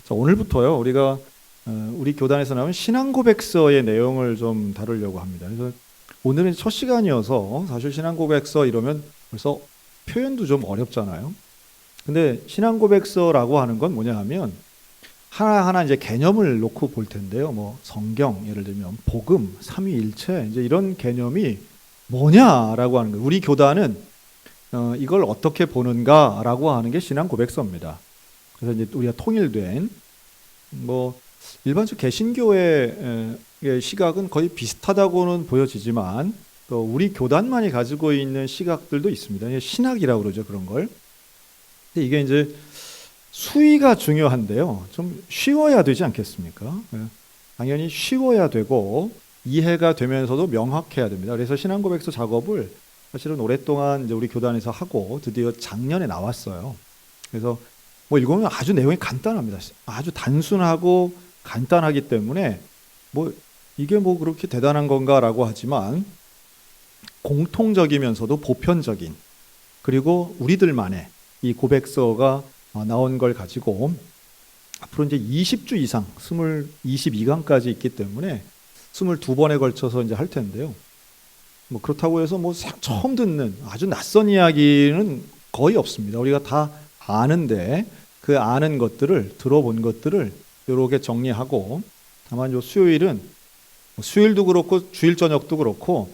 자, 오늘부터요, 우리가 우리 교단에서 나온 신앙고백서의 내용을 좀 다루려고 합니다. 그래서 오늘은 첫 시간이어서 사실 신앙고백서 이러면 벌써 표현도 좀 어렵잖아요. 근데 신앙고백서라고 하는 건 뭐냐 하면 하나하나 이제 개념을 놓고 볼 텐데요. 뭐 성경, 예를 들면 복음, 삼위일체, 이제 이런 개념이 뭐냐라고 하는 거예요. 우리 교단은 이걸 어떻게 보는가라고 하는 게 신앙고백서입니다. 그래서 이제 우리가 통일된 뭐 일반적 개신교의 시각은 거의 비슷하다고는 보여지지만 또 우리 교단만이 가지고 있는 시각들도 있습니다. 신학이라고 그러죠, 그런 걸. 근데 이게 이제 수위가 중요한데요. 좀 쉬워야 되지 않겠습니까? 당연히 쉬워야 되고 이해가 되면서도 명확해야 됩니다. 그래서 신앙고백서 작업을 사실은 오랫동안 이제 우리 교단에서 하고 드디어 작년에 나왔어요. 그래서 뭐 읽으면 아주 내용이 간단합니다. 아주 단순하고 간단하기 때문에 뭐 이게 뭐 그렇게 대단한 건가라고 하지만 공통적이면서도 보편적인 그리고 우리들만의 이 고백서가 나온 걸 가지고 앞으로 이제 20주 이상 22강까지 있기 때문에 22번에 걸쳐서 이제 할 텐데요. 뭐 그렇다고 해서 뭐 처음 듣는 아주 낯선 이야기는 거의 없습니다. 우리가 다 아는데 그 아는 것들을 들어본 것들을 이렇게 정리하고 다만 요 수요일은 수요일도 그렇고 주일 저녁도 그렇고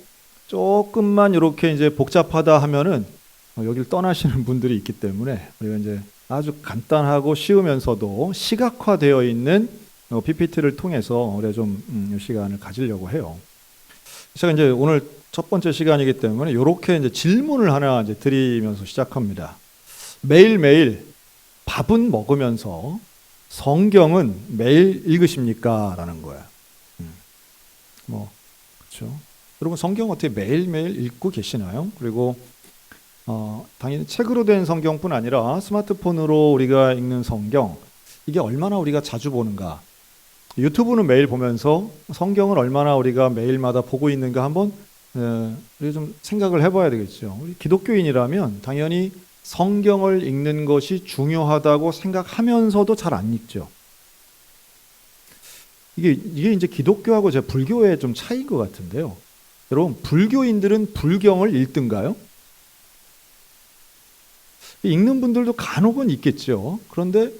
조금만 이렇게 이제 복잡하다 하면은 여길 떠나시는 분들이 있기 때문에 우리가 이제 아주 간단하고 쉬우면서도 시각화되어 있는 PPT를 통해서 우리가 좀 시간을 가지려고 해요. 제가 이제 오늘 첫 번째 시간이기 때문에 이렇게 이제 질문을 하나 이제 드리면서 시작합니다. 매일매일 밥은 먹으면서 성경은 매일 읽으십니까? 라는 거예요. 뭐 그렇죠. 여러분 성경 어떻게 매일매일 읽고 계시나요? 그리고 당연히 책으로 된 성경뿐 아니라 스마트폰으로 우리가 읽는 성경 이게 얼마나 우리가 자주 보는가? 유튜브는 매일 보면서 성경을 얼마나 우리가 매일마다 보고 있는가 한번 우리가 좀 생각을 해봐야 되겠죠. 우리 기독교인이라면 당연히 성경을 읽는 것이 중요하다고 생각하면서도 잘 안 읽죠. 이게 이제 기독교하고 제 불교의 좀 차이인 것 같은데요. 여러분 불교인들은 불경을 읽든가요? 읽는 분들도 간혹은 있겠죠. 그런데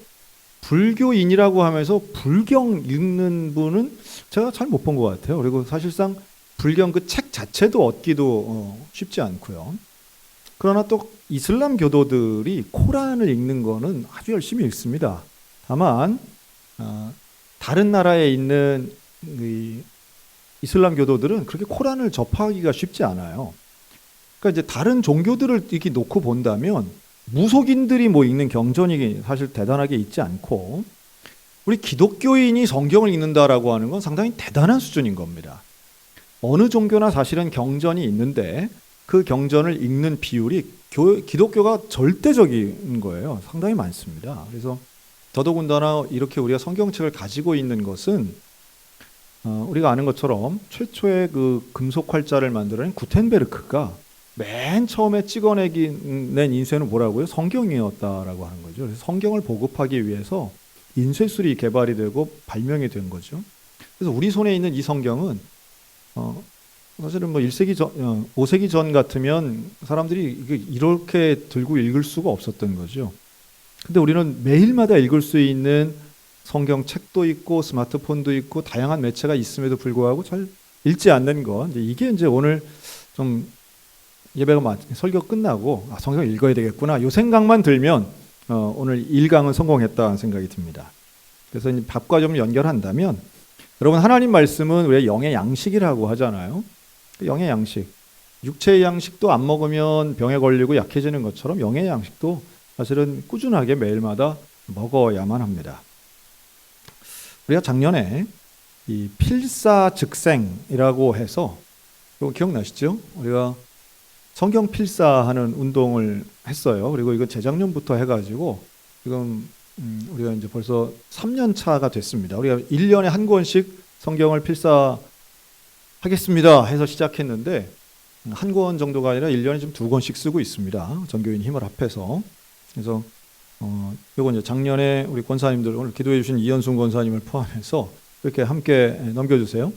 불교인이라고 하면서 불경 읽는 분은 제가 잘 못 본 것 같아요. 그리고 사실상 불경 그 책 자체도 얻기도 쉽지 않고요. 그러나 또 이슬람 교도들이 코란을 읽는 거는 아주 열심히 읽습니다. 다만 다른 나라에 있는 이슬람 교도들은 그렇게 코란을 접하기가 쉽지 않아요. 그러니까 이제 다른 종교들을 이렇게 놓고 본다면 무속인들이 뭐 읽는 경전이 사실 대단하게 있지 않고 우리 기독교인이 성경을 읽는다라고 하는 건 상당히 대단한 수준인 겁니다. 어느 종교나 사실은 경전이 있는데 그 경전을 읽는 비율이 기독교가 절대적인 거예요. 상당히 많습니다. 그래서 더더군다나 이렇게 우리가 성경책을 가지고 있는 것은 우리가 아는 것처럼 최초의 그 금속 활자를 만들어낸 구텐베르크가 맨 처음에 찍어낸 인쇄는 뭐라고요? 성경이었다라고 하는 거죠. 그래서 성경을 보급하기 위해서 인쇄술이 개발이 되고 발명이 된 거죠. 그래서 우리 손에 있는 이 성경은 사실은 뭐 1세기 전, 5세기 전 같으면 사람들이 이렇게 들고 읽을 수가 없었던 거죠. 근데 우리는 매일마다 읽을 수 있는 성경 책도 있고 스마트폰도 있고 다양한 매체가 있음에도 불구하고 잘 읽지 않는 것. 이게 이제 오늘 좀 예배가 설교 끝나고 성경 읽어야 되겠구나 이 생각만 들면 오늘 1강은 성공했다는 생각이 듭니다. 그래서 이제 밥과 좀 연결한다면 여러분 하나님 말씀은 우리의 영의 양식이라고 하잖아요. 영의 양식, 육체의 양식도 안 먹으면 병에 걸리고 약해지는 것처럼 영의 양식도 사실은 꾸준하게 매일마다 먹어야만 합니다. 우리가 작년에 이 필사즉생이라고 해서 이거 기억나시죠? 우리가 성경 필사하는 운동을 했어요. 그리고 이거 재작년부터 해가지고 지금 우리가 이제 벌써 3년 차가 됐습니다. 우리가 1년에 한 권씩 성경을 필사하겠습니다 해서 시작했는데 한 권 정도가 아니라 1년에 좀 2권씩 쓰고 있습니다. 전교인 힘을 합해서. 그래서 요거 이제 작년에 우리 권사님들 오늘 기도해 주신 이현순 권사님을 포함해서 이렇게 함께 넘겨주세요.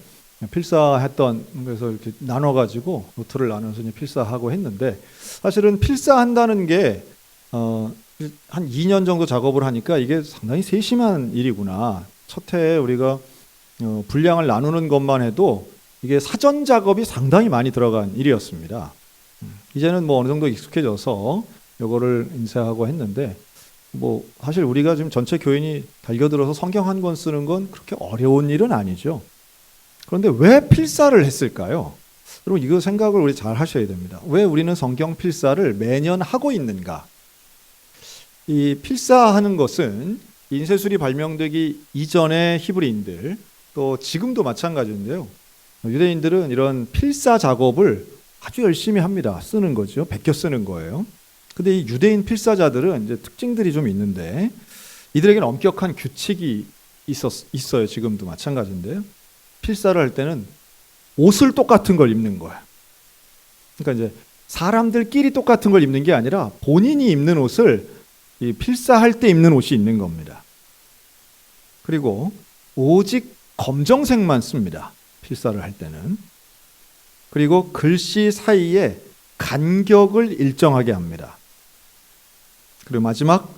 필사했던, 그래서 이렇게 나눠가지고 노트를 나눠서 이제 필사하고 했는데, 사실은 필사한다는 게 한 2년 정도 작업을 하니까 이게 상당히 세심한 일이구나. 첫 해에 우리가 분량을 나누는 것만 해도 이게 사전 작업이 상당히 많이 들어간 일이었습니다. 이제는 뭐 어느 정도 익숙해져서 요거를 인쇄하고 했는데, 뭐 사실 우리가 지금 전체 교인이 달겨들어서 성경 한 권 쓰는 건 그렇게 어려운 일은 아니죠. 그런데 왜 필사를 했을까요? 여러분 이거 생각을 우리 잘 하셔야 됩니다. 왜 우리는 성경 필사를 매년 하고 있는가? 이 필사하는 것은 인쇄술이 발명되기 이전의 히브리인들, 또 지금도 마찬가지인데요. 유대인들은 이런 필사 작업을 아주 열심히 합니다. 쓰는 거죠. 베껴 쓰는 거예요. 근데 이 유대인 필사자들은 이제 특징들이 좀 있는데, 이들에게는 엄격한 규칙이 있어요. 지금도 마찬가지인데요. 필사를 할 때는 옷을 똑같은 걸 입는 거야. 그러니까 이제 사람들끼리 똑같은 걸 입는 게 아니라 본인이 입는 옷을 이 필사할 때 입는 옷이 있는 겁니다. 그리고 오직 검정색만 씁니다. 필사를 할 때는. 그리고 글씨 사이에 간격을 일정하게 합니다. 그리고 마지막,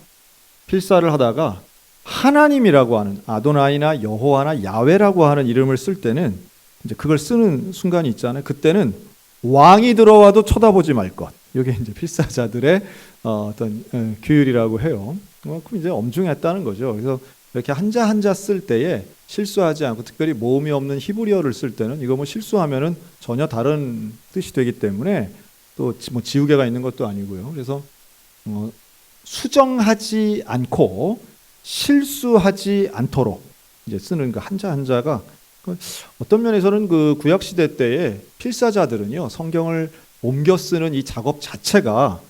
필사를 하다가 하나님이라고 하는 아도나이나 여호와나 야훼라고 하는 이름을 쓸 때는 이제 그걸 쓰는 순간이 있잖아요. 그때는 왕이 들어와도 쳐다보지 말 것. 이게 이제 필사자들의 어떤 규율이라고 해요. 그럼 이제 엄중했다는 거죠. 그래서 이렇게 한자 한자 쓸 때에 실수하지 않고, 특별히 모음이 없는 히브리어를 쓸 때는 이거 뭐 실수하면은 전혀 다른 뜻이 되기 때문에 또 뭐 지우개가 있는 것도 아니고요. 그래서 수정하지 않고 실수하지 않도록 이제 쓰는 그 한자 한자가, 어떤 면에서는 그 구약 시대 때에 필사자들은요, 성경을 옮겨 쓰는 이 작업 자체가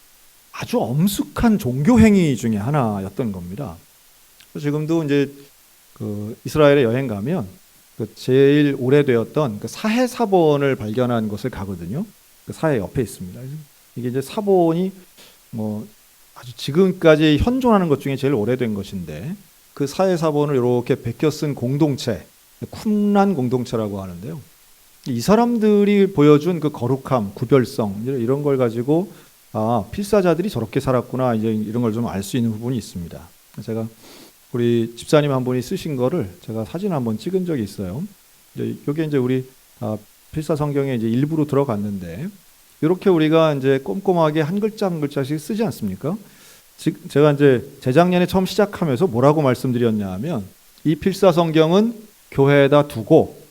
아주 엄숙한 종교 행위 중에 하나였던 겁니다. 지금도 이제 그 이스라엘에 여행 가면 그 제일 오래되었던 그 사해 사본을 발견한 곳을 가거든요. 그 사해 옆에 있습니다. 이게 이제 사본이 뭐 아주 지금까지 현존하는 것 중에 제일 오래된 것인데, 그 사해 사본을 이렇게 베껴 쓴 공동체, 쿰란 공동체라고 하는데요. 이 사람들이 보여준 그 거룩함, 구별성, 이런 걸 가지고 필사자들이 저렇게 살았구나, 이제 이런 걸 좀 알 수 있는 부분이 있습니다. 제가 우리 집사님 한 분이 쓰신 거를 제가 사진 한번 찍은 적이 있어요. 이게 이제 우리 필사 성경에 이제 일부로 들어갔는데, 이렇게 우리가 이제 꼼꼼하게 한 글자 한 글자씩 쓰지 않습니까? 제가 이제 재작년에 처음 시작하면서 뭐라고 말씀드렸냐 하면, 이 필사 성경은 교회에다 두고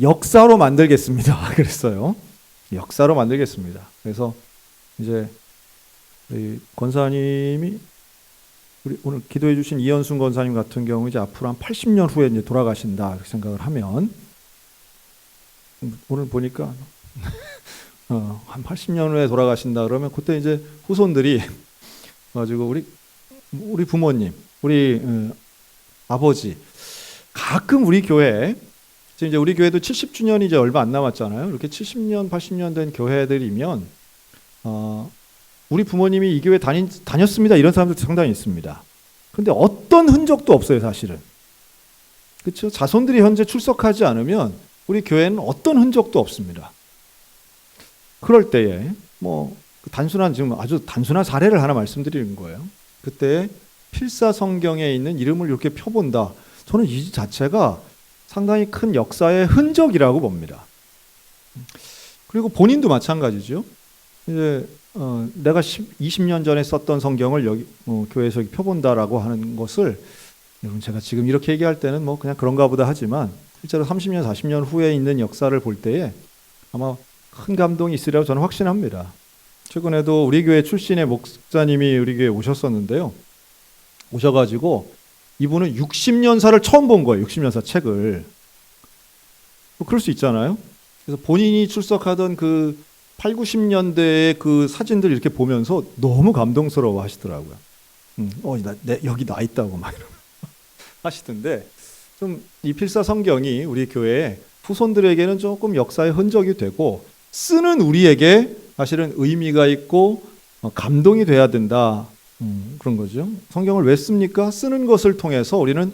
역사로 만들겠습니다. 그랬어요. 역사로 만들겠습니다. 그래서 이제 우리 권사님이, 우리 오늘 기도해 주신 이현순 권사님 같은 경우 이제 앞으로 한 80년 후에 이제 돌아가신다 이렇게 생각을 하면, 오늘 보니까 한 80년 후에 돌아가신다 그러면 그때 이제 후손들이 가지고 우리 부모님, 우리 아버지, 가끔 우리 교회, 지금 이제 우리 교회도 70주년이 이제 얼마 안 남았잖아요. 이렇게 70년, 80년 된 교회들이면 우리 부모님이 이 교회 다녔습니다, 이런 사람들 상당히 있습니다. 그런데 어떤 흔적도 없어요, 사실은. 그렇죠? 자손들이 현재 출석하지 않으면 우리 교회는 어떤 흔적도 없습니다. 그럴 때에 뭐 단순한, 지금 아주 단순한 사례를 하나 말씀드리는 거예요. 그때 필사 성경에 있는 이름을 이렇게 펴본다. 저는 이 자체가 상당히 큰 역사의 흔적이라고 봅니다. 그리고 본인도 마찬가지죠. 이제 내가 20년 전에 썼던 성경을 여기 교회에서 펴본다라고 하는 것을, 여러분 제가 지금 이렇게 얘기할 때는 뭐 그냥 그런가 보다 하지만, 실제로 30년, 40년 후에 있는 역사를 볼 때에 아마 큰 감동이 있으리라고 저는 확신합니다. 최근에도 우리 교회 출신의 목사님이 우리 교회에 오셨었는데요. 오셔가지고 이분은 60년사를 처음 본 거예요. 60년사 책을. 뭐 그럴 수 있잖아요. 그래서 본인이 출석하던 그 8, 90년대의 그 사진들 이렇게 보면서 너무 감동스러워 하시더라고요. 여기 나 있다고 막 이러고 하시던데, 좀 이 필사 성경이 우리 교회에 후손들에게는 조금 역사의 흔적이 되고, 쓰는 우리에게 사실은 의미가 있고 감동이 돼야 된다. 그런 거죠. 성경을 왜 씁니까? 쓰는 것을 통해서 우리는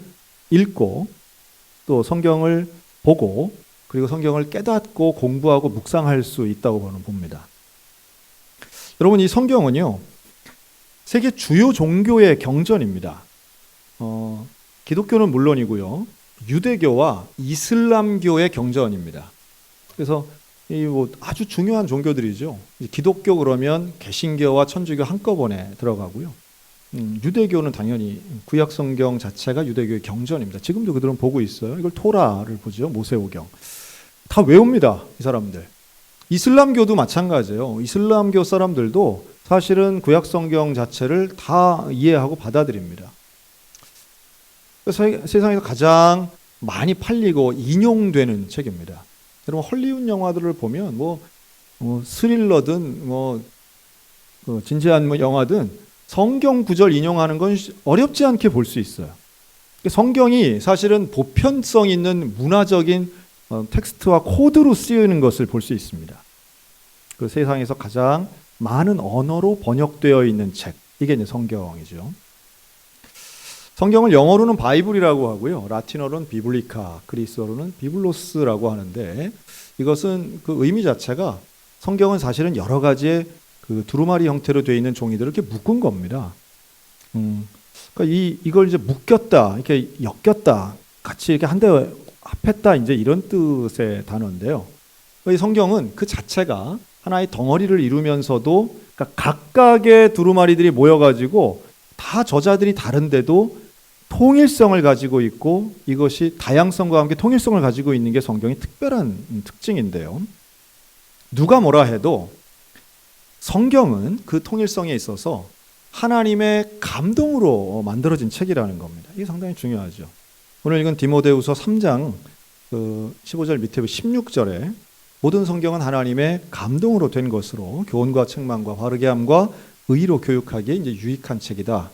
읽고 또 성경을 보고 그리고 성경을 깨닫고 공부하고 묵상할 수 있다고 저는 봅니다. 여러분, 이 성경은요, 세계 주요 종교의 경전입니다. 기독교는 물론이고요, 유대교와 이슬람교의 경전입니다. 그래서 이 뭐 아주 중요한 종교들이죠. 기독교 그러면 개신교와 천주교 한꺼번에 들어가고요. 유대교는 당연히 구약 성경 자체가 유대교의 경전입니다. 지금도 그들은 보고 있어요. 이걸 토라를 보죠. 모세오경. 다 외웁니다, 이 사람들. 이슬람교도 마찬가지예요. 이슬람교 사람들도 사실은 구약 성경 자체를 다 이해하고 받아들입니다. 세상에서 가장 많이 팔리고 인용되는 책입니다. 여러분, 헐리우드 영화들을 보면 뭐 스릴러든 진지한 영화든 성경 구절 인용하는 건 어렵지 않게 볼 수 있어요. 성경이 사실은 보편성 있는 문화적인 텍스트와 코드로 쓰이는 것을 볼 수 있습니다. 그 세상에서 가장 많은 언어로 번역되어 있는 책, 이게 이제 성경이죠. 성경을 영어로는 바이블이라고 하고요, 라틴어로는 비블리카, 그리스어로는 비블로스라고 하는데, 이것은 그 의미 자체가 성경은 사실은 여러 가지의 그 두루마리 형태로 되어 있는 종이들을 이렇게 묶은 겁니다. 그러니까 이걸 이제 묶였다, 이렇게 엮였다, 같이 이렇게 한데 합했다, 이제 이런 뜻의 단어인데요. 이 성경은 그 자체가 하나의 덩어리를 이루면서도, 그러니까 각각의 두루마리들이 모여가지고 다 저자들이 다른데도 통일성을 가지고 있고, 이것이 다양성과 함께 통일성을 가지고 있는 게 성경의 특별한 특징인데요. 누가 뭐라 해도 성경은 그 통일성에 있어서 하나님의 감동으로 만들어진 책이라는 겁니다. 이게 상당히 중요하죠. 오늘 읽은 디모데후서 3장 15절 밑에 16절에 모든 성경은 하나님의 감동으로 된 것으로 교훈과 책망과 바르게 함과 의로 교육하기에 이제 유익한 책이다.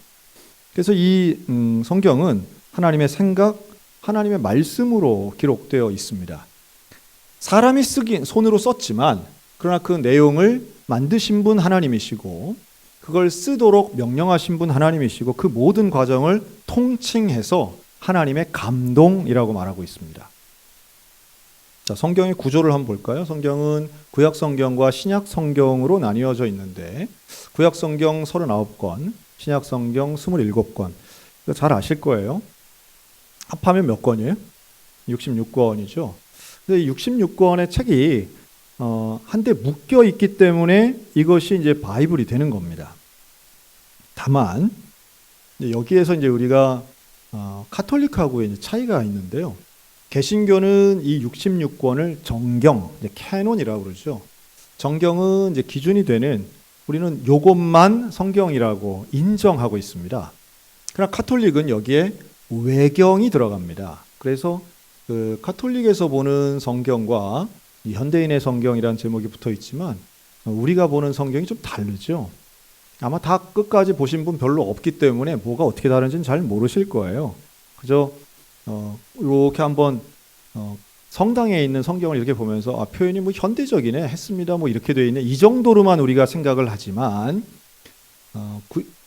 그래서 이 성경은 하나님의 생각, 하나님의 말씀으로 기록되어 있습니다. 사람이 손으로 썼지만, 그러나 그 내용을 만드신 분 하나님이시고, 그걸 쓰도록 명령하신 분 하나님이시고, 그 모든 과정을 통칭해서 하나님의 감동이라고 말하고 있습니다. 자, 성경의 구조를 한번 볼까요? 성경은 구약 성경과 신약 성경으로 나뉘어져 있는데, 구약 성경 39권, 신약 성경 27권. 이거 잘 아실 거예요. 합하면 몇 권이에요? 66권이죠. 근데 이 66권의 책이 한데 묶여 있기 때문에 이것이 이제 바이블이 되는 겁니다. 다만 여기에서 이제 우리가 카톨릭하고의 이제 차이가 있는데요. 개신교는 이 66권을 정경, 이제 캐논이라고 그러죠. 정경은 이제 기준이 되는, 우리는 요것만 성경이라고 인정하고 있습니다. 그러나 카톨릭은 여기에 외경이 들어갑니다. 그래서 그 카톨릭에서 보는 성경과 이 현대인의 성경이라는 제목이 붙어 있지만, 우리가 보는 성경이 좀 다르죠. 아마 다 끝까지 보신 분 별로 없기 때문에 뭐가 어떻게 다른지는 잘 모르실 거예요. 그저 이렇게 한번 성당에 있는 성경을 이렇게 보면서 표현이 뭐 현대적이네 했습니다, 뭐 이렇게 되어 있네, 이 정도로만 우리가 생각을 하지만,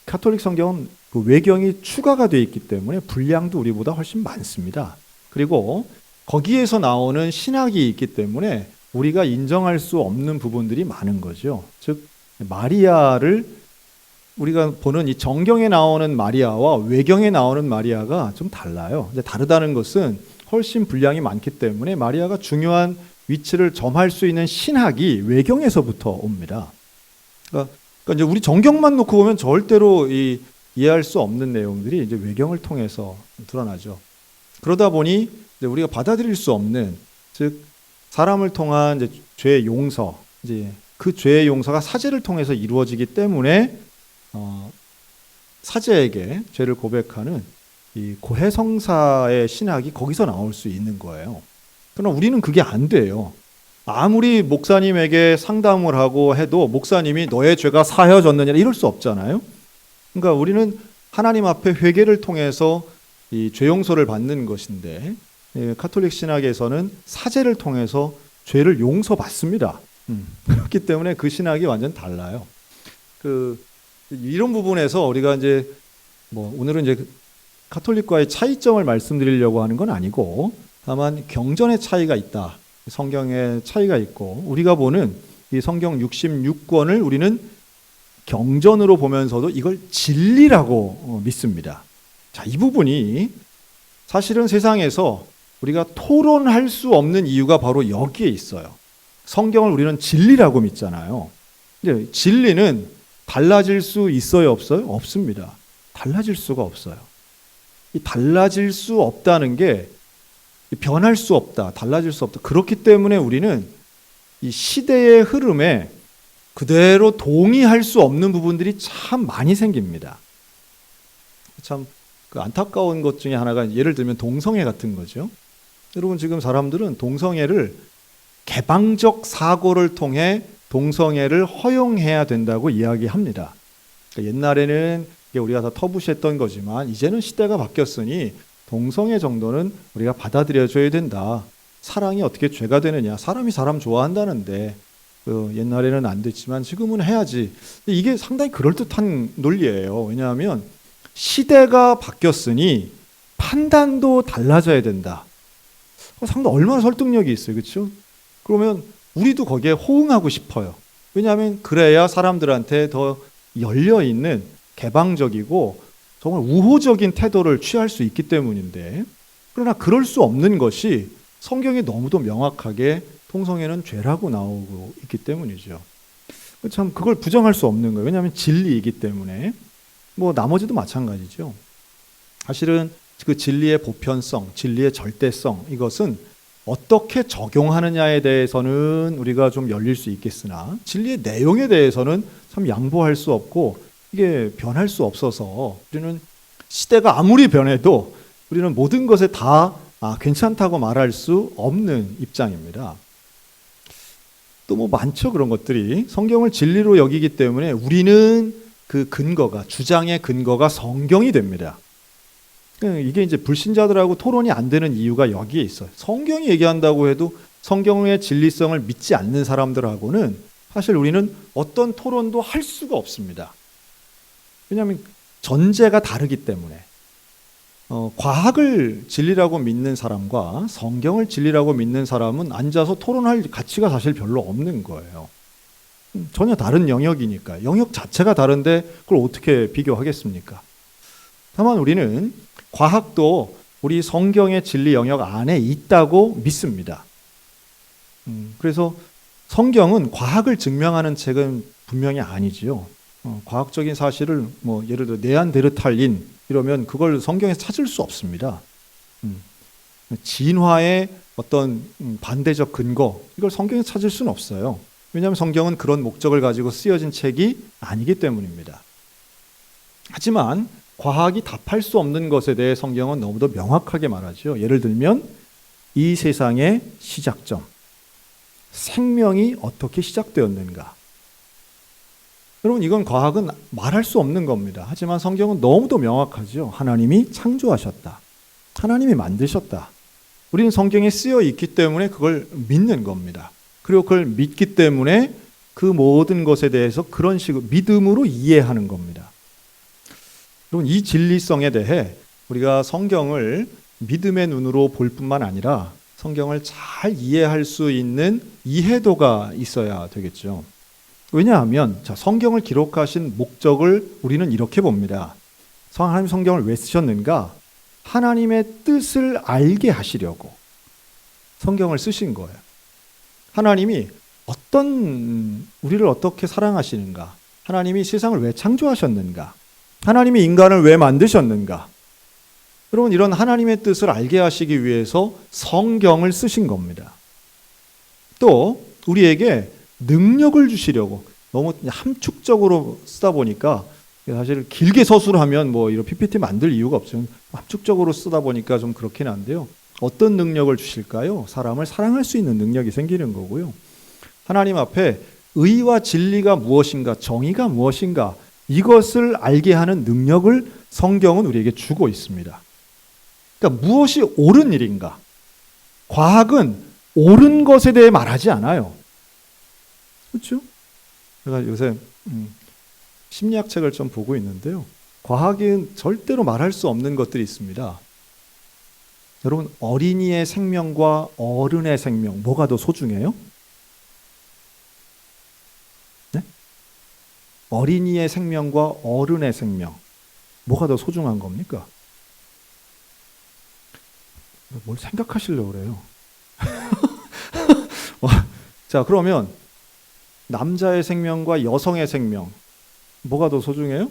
카톨릭 성경은 그 외경이 추가가 되어 있기 때문에 분량도 우리보다 훨씬 많습니다. 그리고 거기에서 나오는 신학이 있기 때문에 우리가 인정할 수 없는 부분들이 많은 거죠. 즉 마리아를 우리가 보는 이 정경에 나오는 마리아와 외경에 나오는 마리아가 좀 달라요. 이제 다르다는 것은 훨씬 분량이 많기 때문에 마리아가 중요한 위치를 점할 수 있는 신학이 외경에서부터 옵니다. 그러니까 이제 우리 정경만 놓고 보면 절대로 이해할 수 없는 내용들이 이제 외경을 통해서 드러나죠. 그러다 보니 이제 우리가 받아들일 수 없는, 즉 사람을 통한 이제 죄의 용서, 이제 그 죄의 용서가 사제를 통해서 이루어지기 때문에 사제에게 죄를 고백하는 이 고해성사의 신학이 거기서 나올 수 있는 거예요. 그러나 우리는 그게 안 돼요. 아무리 목사님에게 상담을 하고 해도 목사님이 너의 죄가 사해졌느냐 이럴 수 없잖아요. 그러니까 우리는 하나님 앞에 회개를 통해서 이 죄 용서를 받는 것인데, 카톨릭 신학에서는 사제를 통해서 죄를 용서받습니다. 그렇기 때문에 그 신학이 완전 달라요. 이런 부분에서 우리가 이제 뭐 오늘은 이제 카톨릭과의 차이점을 말씀드리려고 하는 건 아니고, 다만 경전의 차이가 있다. 성경의 차이가 있고, 우리가 보는 이 성경 66권을 우리는 경전으로 보면서도 이걸 진리라고 믿습니다. 자, 이 부분이 사실은 세상에서 우리가 토론할 수 없는 이유가 바로 여기에 있어요. 성경을 우리는 진리라고 믿잖아요. 근데 진리는 달라질 수 있어요, 없어요? 없습니다. 달라질 수가 없어요. 이 달라질 수 없다는 게 변할 수 없다, 달라질 수 없다. 그렇기 때문에 우리는 이 시대의 흐름에 그대로 동의할 수 없는 부분들이 참 많이 생깁니다. 참 그 안타까운 것 중에 하나가 예를 들면 동성애 같은 거죠. 여러분, 지금 사람들은 동성애를 개방적 사고를 통해 동성애를 허용해야 된다고 이야기합니다. 그러니까 옛날에는 우리가 다 터부시했던 거지만 이제는 시대가 바뀌었으니 동성애 정도는 우리가 받아들여줘야 된다. 사랑이 어떻게 죄가 되느냐. 사람이 사람 좋아한다는데 옛날에는 안 됐지만 지금은 해야지. 이게 상당히 그럴듯한 논리예요. 왜냐하면 시대가 바뀌었으니 판단도 달라져야 된다. 상당히 얼마나 설득력이 있어요. 그렇죠? 그러면 우리도 거기에 호응하고 싶어요. 왜냐하면 그래야 사람들한테 더 열려있는 개방적이고 정말 우호적인 태도를 취할 수 있기 때문인데, 그러나 그럴 수 없는 것이 성경에 너무도 명확하게 동성애는 죄라고 나오고 있기 때문이죠. 참 그걸 부정할 수 없는 거예요. 왜냐하면 진리이기 때문에. 뭐 나머지도 마찬가지죠. 사실은 그 진리의 보편성, 진리의 절대성, 이것은 어떻게 적용하느냐에 대해서는 우리가 좀 열릴 수 있겠으나 진리의 내용에 대해서는 참 양보할 수 없고 이게 변할 수 없어서 우리는 시대가 아무리 변해도 우리는 모든 것에 다 괜찮다고 말할 수 없는 입장입니다. 또 뭐 많죠, 그런 것들이. 성경을 진리로 여기기 때문에 우리는 그 근거가, 주장의 근거가 성경이 됩니다. 이게 이제 불신자들하고 토론이 안 되는 이유가 여기에 있어요. 성경이 얘기한다고 해도 성경의 진리성을 믿지 않는 사람들하고는 사실 우리는 어떤 토론도 할 수가 없습니다. 왜냐하면 전제가 다르기 때문에. 과학을 진리라고 믿는 사람과 성경을 진리라고 믿는 사람은 앉아서 토론할 가치가 사실 별로 없는 거예요. 전혀 다른 영역이니까. 영역 자체가 다른데 그걸 어떻게 비교하겠습니까? 다만 우리는 과학도 우리 성경의 진리 영역 안에 있다고 믿습니다. 그래서 성경은 과학을 증명하는 책은 분명히 아니지요. 과학적인 사실을 뭐 예를 들어 네안데르탈인 이러면 그걸 성경에서 찾을 수 없습니다. 진화의 어떤 반대적 근거, 이걸 성경에서 찾을 수는 없어요. 왜냐하면 성경은 그런 목적을 가지고 쓰여진 책이 아니기 때문입니다. 하지만 과학이 답할 수 없는 것에 대해 성경은 너무도 명확하게 말하죠. 예를 들면 이 세상의 시작점, 생명이 어떻게 시작되었는가. 여러분, 이건 과학은 말할 수 없는 겁니다. 하지만 성경은 너무도 명확하죠. 하나님이 창조하셨다. 하나님이 만드셨다. 우리는 성경에 쓰여 있기 때문에 그걸 믿는 겁니다. 그리고 그걸 믿기 때문에 그 모든 것에 대해서 그런 식으로 믿음으로 이해하는 겁니다. 여러분, 이 진리성에 대해 우리가 성경을 믿음의 눈으로 볼 뿐만 아니라 성경을 잘 이해할 수 있는 이해도가 있어야 되겠죠. 왜냐하면 성경을 기록하신 목적을 우리는 이렇게 봅니다. 하나님 성경을 왜 쓰셨는가? 하나님의 뜻을 알게 하시려고 성경을 쓰신 거예요. 하나님이 우리를 어떻게 사랑하시는가? 하나님이 세상을 왜 창조하셨는가? 하나님이 인간을 왜 만드셨는가? 여러분, 이런 하나님의 뜻을 알게 하시기 위해서 성경을 쓰신 겁니다. 또 우리에게 능력을 주시려고, 너무 함축적으로 쓰다 보니까 사실 길게 서술하면 뭐 이런 PPT 만들 이유가 없죠. 함축적으로 쓰다 보니까 좀 그렇긴 한데요. 어떤 능력을 주실까요? 사람을 사랑할 수 있는 능력이 생기는 거고요. 하나님 앞에 의와 진리가 무엇인가, 정의가 무엇인가, 이것을 알게 하는 능력을 성경은 우리에게 주고 있습니다. 그러니까 무엇이 옳은 일인가? 과학은 옳은 것에 대해 말하지 않아요. 그렇죠? 제가 요새 심리학 책을 좀 보고 있는데요. 과학은 절대로 말할 수 없는 것들이 있습니다. 여러분, 어린이의 생명과 어른의 생명, 뭐가 더 소중해요? 네? 어린이의 생명과 어른의 생명, 뭐가 더 소중한 겁니까? 뭘 생각하시려고 그래요? 자, 그러면 남자의 생명과 여성의 생명, 뭐가 더 소중해요?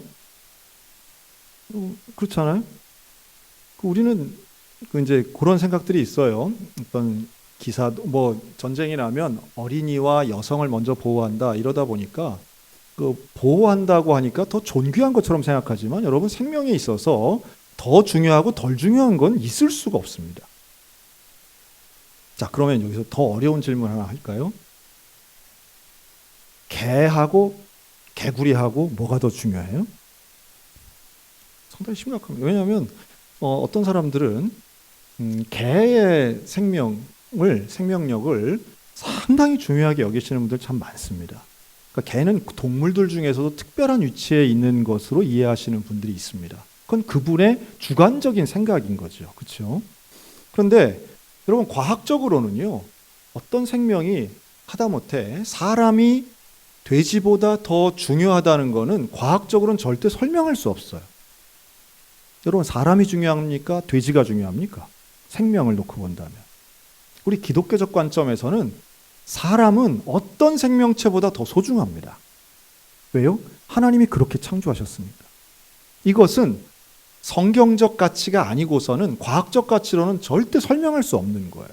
그렇잖아요? 우리는 이제 그런 생각들이 있어요. 어떤 기사도 뭐 전쟁이 나면 어린이와 여성을 먼저 보호한다 이러다 보니까 그 보호한다고 하니까 더 존귀한 것처럼 생각하지만 여러분, 생명에 있어서 더 중요하고 덜 중요한 건 있을 수가 없습니다. 자, 그러면 여기서 더 어려운 질문 하나 할까요? 개하고 개구리하고 뭐가 더 중요해요? 상당히 심각합니다. 왜냐하면 어떤 사람들은 개의 생명력을 상당히 중요하게 여기시는 분들 참 많습니다. 그러니까 개는 동물들 중에서도 특별한 위치에 있는 것으로 이해하시는 분들이 있습니다. 그건 그분의 주관적인 생각인 거죠. 그렇죠? 그런데 여러분, 과학적으로는요, 어떤 생명이 하다못해 사람이 돼지보다 더 중요하다는 것은 과학적으로는 절대 설명할 수 없어요. 여러분, 사람이 중요합니까? 돼지가 중요합니까? 생명을 놓고 본다면. 우리 기독교적 관점에서는 사람은 어떤 생명체보다 더 소중합니다. 왜요? 하나님이 그렇게 창조하셨으니까. 이것은 성경적 가치가 아니고서는 과학적 가치로는 절대 설명할 수 없는 거예요.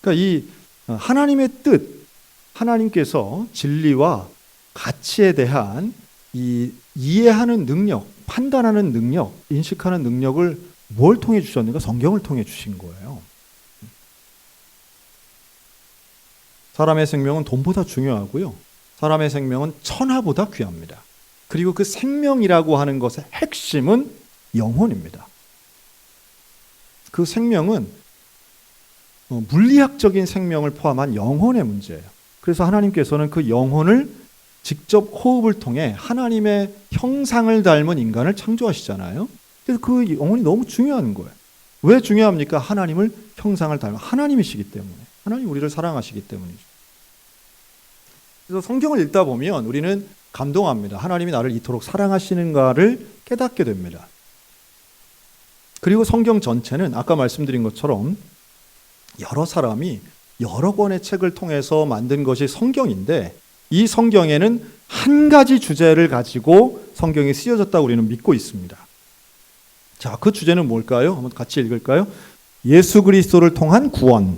그러니까 이 하나님의 뜻, 하나님께서 진리와 가치에 대한 이 이해하는 능력, 판단하는 능력, 인식하는 능력을 뭘 통해 주셨는가? 성경을 통해 주신 거예요. 사람의 생명은 돈보다 중요하고요. 사람의 생명은 천하보다 귀합니다. 그리고 그 생명이라고 하는 것의 핵심은 영혼입니다. 그 생명은 물리학적인 생명을 포함한 영혼의 문제예요. 그래서 하나님께서는 그 영혼을 직접 호흡을 통해 하나님의 형상을 닮은 인간을 창조하시잖아요. 그래서 그 영혼이 너무 중요한 거예요. 왜 중요합니까? 하나님을 형상을 닮은 하나님이시기 때문에. 하나님 우리를 사랑하시기 때문이죠. 그래서 성경을 읽다 보면 우리는 감동합니다. 하나님이 나를 이토록 사랑하시는가를 깨닫게 됩니다. 그리고 성경 전체는 아까 말씀드린 것처럼 여러 사람이 여러 권의 책을 통해서 만든 것이 성경인데, 이 성경에는 한 가지 주제를 가지고 성경이 쓰여졌다고 우리는 믿고 있습니다. 자, 그 주제는 뭘까요? 한번 같이 읽을까요? 예수 그리스도를 통한 구원.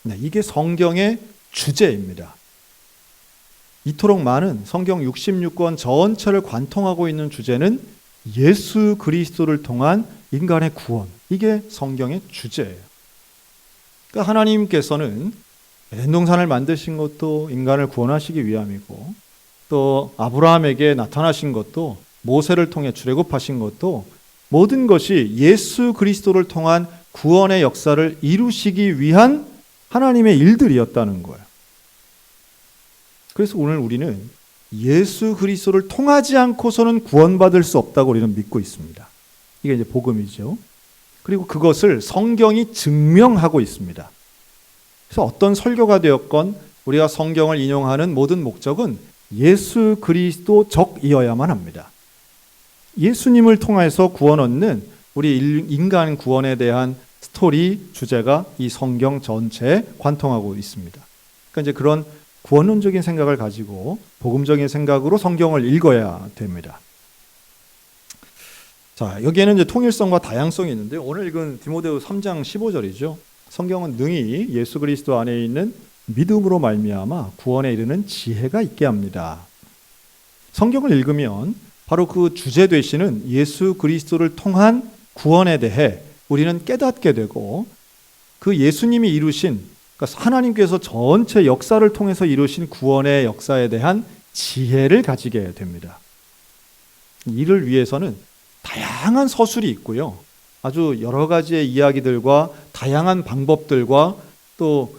네, 이게 성경의 주제입니다. 이토록 많은 성경 66권 전체를 관통하고 있는 주제는 예수 그리스도를 통한 인간의 구원. 이게 성경의 주제예요. 그러니까 하나님께서는 에덴 동산을 만드신 것도 인간을 구원하시기 위함이고, 또 아브라함에게 나타나신 것도, 모세를 통해 출애굽하신 것도, 모든 것이 예수 그리스도를 통한 구원의 역사를 이루시기 위한 하나님의 일들이었다는 거예요. 그래서 오늘 우리는 예수 그리스도를 통하지 않고서는 구원받을 수 없다고 우리는 믿고 있습니다. 이게 이제 복음이죠. 그리고 그것을 성경이 증명하고 있습니다. 그래서 어떤 설교가 되었건 우리가 성경을 인용하는 모든 목적은 예수 그리스도적이어야만 합니다. 예수님을 통해서 구원 얻는 우리 인간 구원에 대한 스토리 주제가 이 성경 전체에 관통하고 있습니다. 그러니까 이제 그런 구원론적인 생각을 가지고 복음적인 생각으로 성경을 읽어야 됩니다. 자, 여기에는 이제 통일성과 다양성이 있는데, 오늘 읽은 디모데후 3장 15절이죠. 성경은 능히 예수 그리스도 안에 있는 믿음으로 말미암아 구원에 이르는 지혜가 있게 합니다. 성경을 읽으면 바로 그 주제 되시는 예수 그리스도를 통한 구원에 대해 우리는 깨닫게 되고, 그 예수님이 이루신, 그러니까 하나님께서 전체 역사를 통해서 이루신 구원의 역사에 대한 지혜를 가지게 됩니다. 이를 위해서는 다양한 서술이 있고요. 아주 여러 가지의 이야기들과 다양한 방법들과 또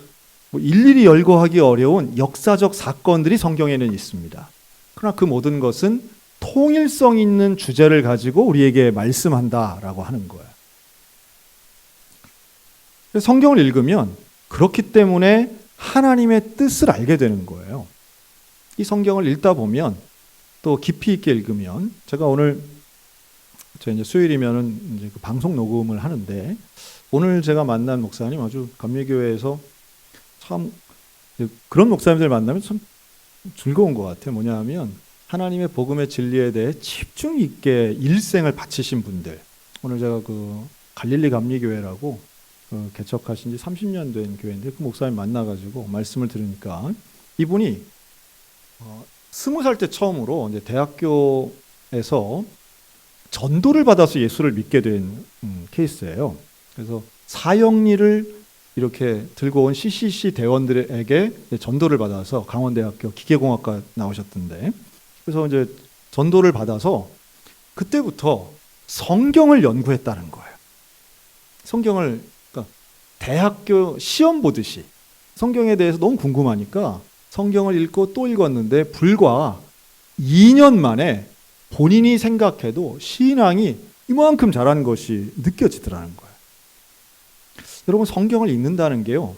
뭐 일일이 열거하기 어려운 역사적 사건들이 성경에는 있습니다. 그러나 그 모든 것은 통일성 있는 주제를 가지고 우리에게 말씀한다라고 하는 거예요. 성경을 읽으면 그렇기 때문에 하나님의 뜻을 알게 되는 거예요. 이 성경을 읽다 보면 또 깊이 있게 읽으면, 제가 오늘 이제 수요일이면은 이제 그 방송 녹음을 하는데, 오늘 제가 만난 목사님 아주 감리교회에서 참 그런 목사님들 만나면 참 즐거운 것 같아요. 뭐냐 하면 하나님의 복음의 진리에 대해 집중 있게 일생을 바치신 분들. 오늘 제가 그 갈릴리 감리교회라고 개척하신 지 30년 된 교회인데, 그 목사님 만나가지고 말씀을 들으니까 이분이 20살 때 처음으로 이제 대학교에서 전도를 받아서 예수를 믿게 된 케이스예요. 그래서 사형리를 이렇게 들고 온 CCC 대원들에게 전도를 받아서 강원대학교 기계공학과 나오셨던데, 그래서 이제 전도를 받아서 그때부터 성경을 연구했다는 거예요. 성경을, 그러니까 대학교 시험 보듯이 성경에 대해서 너무 궁금하니까 성경을 읽고 또 읽었는데, 불과 2년 만에 본인이 생각해도 신앙이 이만큼 자란 것이 느껴지더라는 거예요. 여러분, 성경을 읽는다는 게요,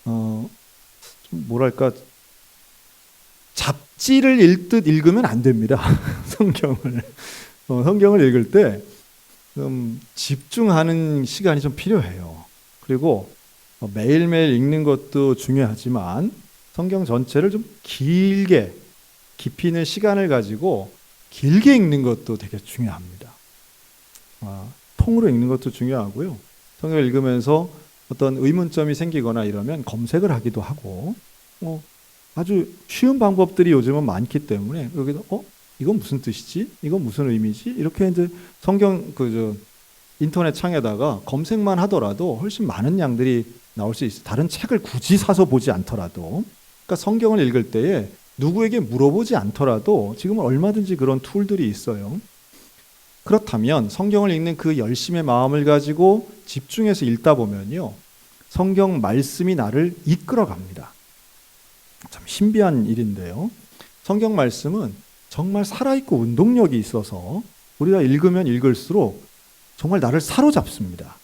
좀 뭐랄까, 잡지를 읽듯 읽으면 안 됩니다. 성경을 읽을 때 좀 집중하는 시간이 좀 필요해요. 그리고 매일매일 읽는 것도 중요하지만 성경 전체를 좀 길게, 깊이 있는 시간을 가지고 길게 읽는 것도 되게 중요합니다. 통으로 읽는 것도 중요하고요. 성경을 읽으면서 어떤 의문점이 생기거나 이러면 검색을 하기도 하고, 아주 쉬운 방법들이 요즘은 많기 때문에 여기도 이건 무슨 뜻이지? 이건 무슨 의미지? 이렇게 이제 성경 인터넷 창에다가 검색만 하더라도 훨씬 많은 양들이 나올 수 있어요. 다른 책을 굳이 사서 보지 않더라도. 그러니까 성경을 읽을 때에 누구에게 물어보지 않더라도 지금은 얼마든지 그런 툴들이 있어요. 그렇다면 성경을 읽는 그 열심의 마음을 가지고 집중해서 읽다 보면요, 성경 말씀이 나를 이끌어 갑니다. 참 신비한 일인데요. 성경 말씀은 정말 살아있고 운동력이 있어서 우리가 읽으면 읽을수록 정말 나를 사로잡습니다.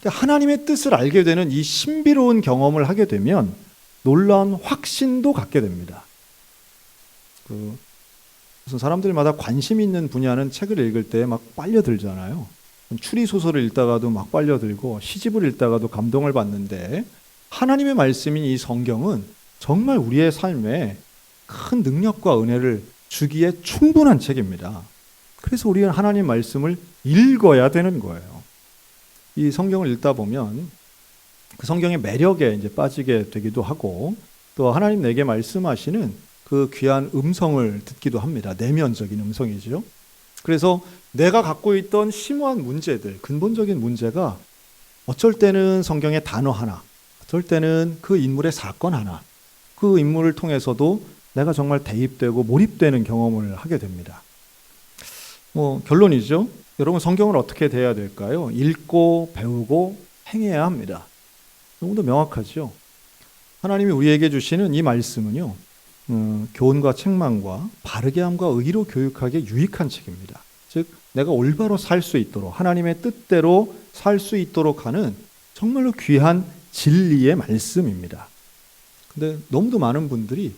하나님의 뜻을 알게 되는 이 신비로운 경험을 하게 되면 놀라운 확신도 갖게 됩니다. 무슨 사람들마다 관심 있는 분야는 책을 읽을 때 막 빨려들잖아요. 추리 소설을 읽다가도 막 빨려들고, 시집을 읽다가도 감동을 받는데, 하나님의 말씀인 이 성경은 정말 우리의 삶에 큰 능력과 은혜를 주기에 충분한 책입니다. 그래서 우리는 하나님 말씀을 읽어야 되는 거예요. 이 성경을 읽다 보면 그 성경의 매력에 이제 빠지게 되기도 하고, 또 하나님 내게 말씀하시는 그 귀한 음성을 듣기도 합니다. 내면적인 음성이죠. 그래서 내가 갖고 있던 심오한 문제들, 근본적인 문제가 어쩔 때는 성경의 단어 하나, 어쩔 때는 그 인물의 사건 하나, 그 인물을 통해서도 내가 정말 대입되고 몰입되는 경험을 하게 됩니다. 결론이죠. 여러분, 성경을 어떻게 대해야 될까요? 읽고 배우고 행해야 합니다. 너무도 명확하죠. 하나님이 우리에게 주시는 이 말씀은요, 교훈과 책망과 바르게 함과 의로 교육하기에 유익한 책입니다. 즉, 내가 올바로 살 수 있도록, 하나님의 뜻대로 살 수 있도록 하는 정말로 귀한 진리의 말씀입니다. 근데 너무도 많은 분들이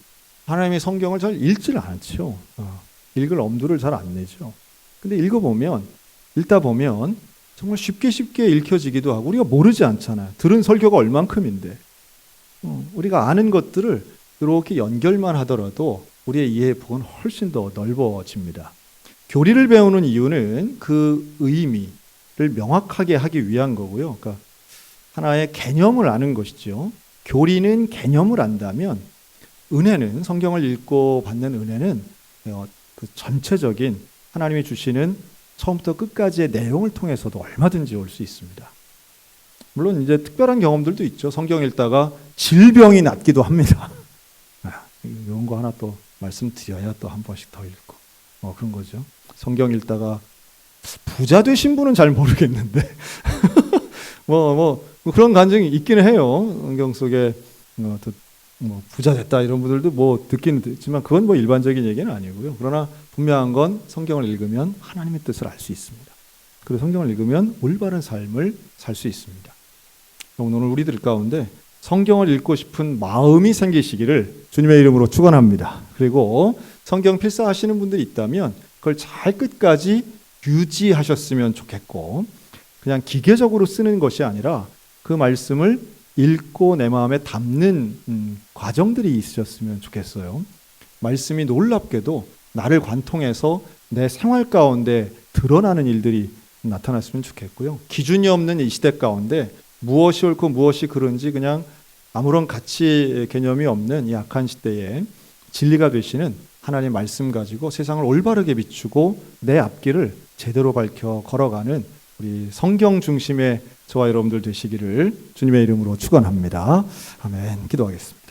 하나님의 성경을 잘 읽지를 않죠. 읽을 엄두를 잘 안 내죠. 근데 읽다 보면 정말 쉽게 읽혀지기도 하고, 우리가 모르지 않잖아요. 들은 설교가 얼만큼인데. 우리가 아는 것들을 이렇게 연결만 하더라도 우리의 이해의 폭은 훨씬 더 넓어집니다. 교리를 배우는 이유는 그 의미를 명확하게 하기 위한 거고요. 그러니까 하나의 개념을 아는 것이죠. 교리는 개념을 안다면, 은혜는, 성경을 읽고 받는 은혜는 그 전체적인 하나님이 주시는 처음부터 끝까지의 내용을 통해서도 얼마든지 올 수 있습니다. 물론 이제 특별한 경험들도 있죠. 성경 읽다가 질병이 낫기도 합니다. 이런 거 하나 또 말씀드려야 또 한 번씩 더 읽고 그런 거죠. 성경 읽다가 부자 되신 분은 잘 모르겠는데 그런 간증이 있기는 해요. 성경 속에 뭐 부자 됐다 이런 분들도 뭐 듣기는 듣지만 그건 뭐 일반적인 얘기는 아니고요. 그러나 분명한 건 성경을 읽으면 하나님의 뜻을 알 수 있습니다. 그리고 성경을 읽으면 올바른 삶을 살 수 있습니다. 오늘 우리들 가운데 성경을 읽고 싶은 마음이 생기시기를 주님의 이름으로 축원합니다. 그리고 성경 필사하시는 분들이 있다면 그걸 잘 끝까지 유지하셨으면 좋겠고, 그냥 기계적으로 쓰는 것이 아니라 그 말씀을 읽고 내 마음에 담는 과정들이 있으셨으면 좋겠어요. 말씀이 놀랍게도 나를 관통해서 내 생활 가운데 드러나는 일들이 나타났으면 좋겠고요. 기준이 없는 이 시대 가운데 무엇이 옳고 무엇이 그른지 그냥 아무런 가치 개념이 없는 이 악한 시대에 진리가 되시는 하나님의 말씀 가지고 세상을 올바르게 비추고 내 앞길을 제대로 밝혀 걸어가는 우리 성경 중심의 저와 여러분들 되시기를 주님의 이름으로 축원합니다. 아멘. 기도하겠습니다.